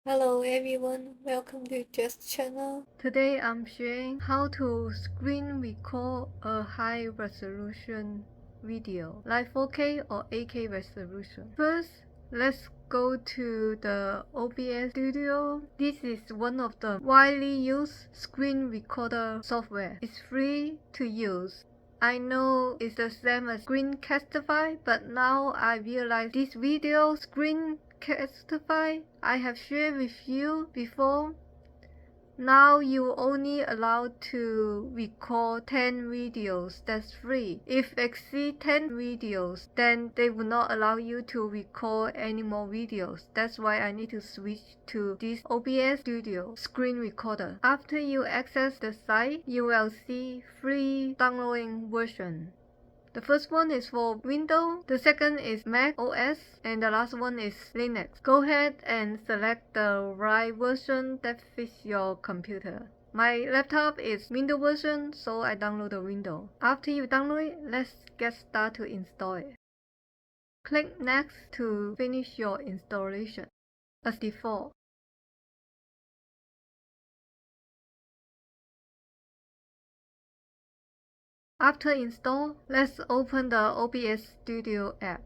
Hello everyone, welcome to Just channel. Today I'm sharing how to screen record a high resolution video like 4K or 8K resolution. First, let's go to the OBS Studio. This is one of the widely used screen recorder software. It's free to use. I know it's the same as Screencastify, but now I realize this video Screencastify I have shared with you before. Now you only allowed to record 10 videos. That's free. If exceed 10 videos, then they will not allow you to record any more videos. That's why I need to switch to this OBS Studio screen recorder. After you access the site, you will see free downloading version. The first one is for Windows, the second is Mac OS, and the last one is Linux. Go ahead and select the right version that fits your computer. My laptop is Windows version, so I download the Windows. After you download it, let's get started to install it. Click Next to finish your installation. As default, after install, let's open the OBS Studio app.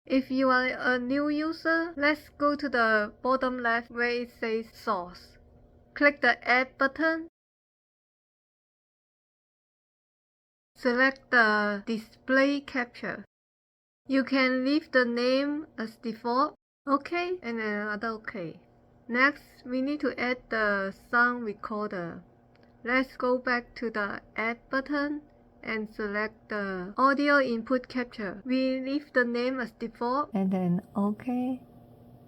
If you are a new user, let's go to the bottom left where it says Source. Click the Add button. Select the Display Capture. You can leave the name as default, OK, and another OK. Next, we need to add the sound recorder. Let's go back to the Add button and select the audio input capture. We leave the name as default and then OK.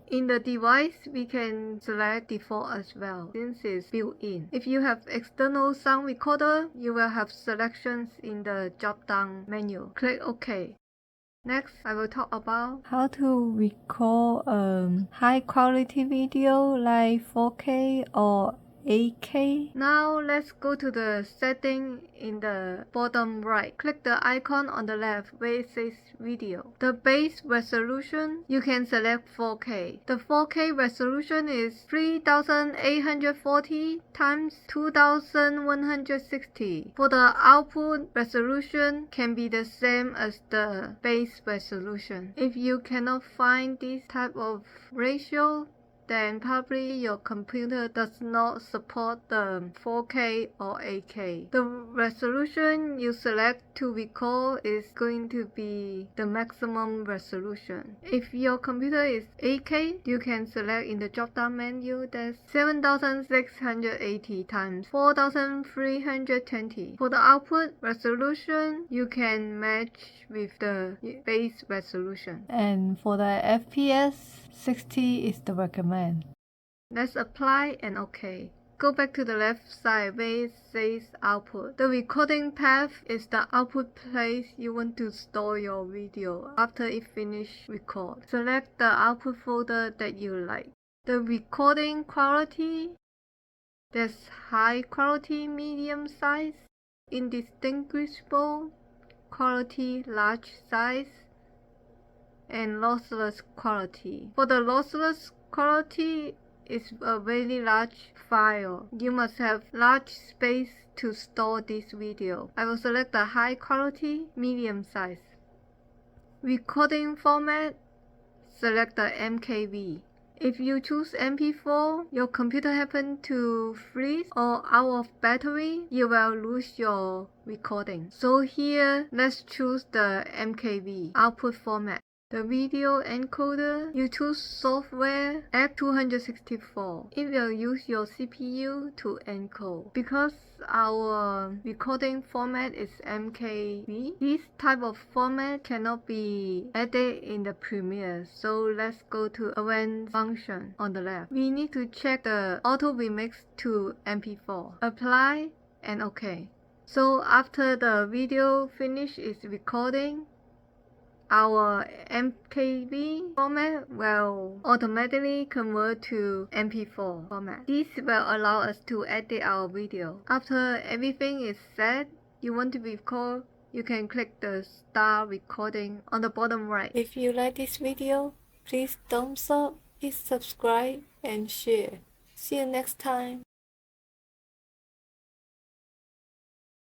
In the device, we can select default as well since it's built-in. If you have external sound recorder, you will have selections in the drop-down menu. Click OK. Next, I will talk about how to record a high-quality video like 4K or 8K. Now let's go to the setting in the bottom right. Click the icon on the left where it says video. The base resolution, you can select 4K. The 4K resolution is 3840 times 2160. For the output resolution can be the same as the base resolution. If you cannot find this type of ratio, then probably your computer does not support the 4K or 8K. The resolution you select to record is going to be the maximum resolution. If your computer is 8K, you can select in the drop-down menu that's 7680 times 4320. For the output resolution, you can match with the base resolution. And for the FPS, 60 is the recommend. Let's apply and OK. Go back to the left side where it says output. The recording path is the output place you want to store your video after it finishes record. Select the output folder that you like. The recording quality, there's high quality, medium size, indistinguishable quality, large size, and lossless quality. For the lossless quality, it's a very large file. You must have large space to store this video. I will select the high quality, medium size. Recording format, select the MKV. If you choose MP4, your computer happen to freeze or out of battery, you will lose your recording. So here, let's choose the MKV output format. The video encoder, you choose software X264. It will use your CPU to encode. Because our recording format is MKV, this type of format cannot be added in the Premiere. So let's go to Advanced function on the left. We need to check the auto remix to MP4. Apply and OK. So after the video finish its recording, our MKV format will automatically convert to MP4 format. This will allow us to edit our video. After everything is set, you want to record, you can click the start recording on the bottom right. If you like this video, please thumbs up, hit subscribe and share. See you next time.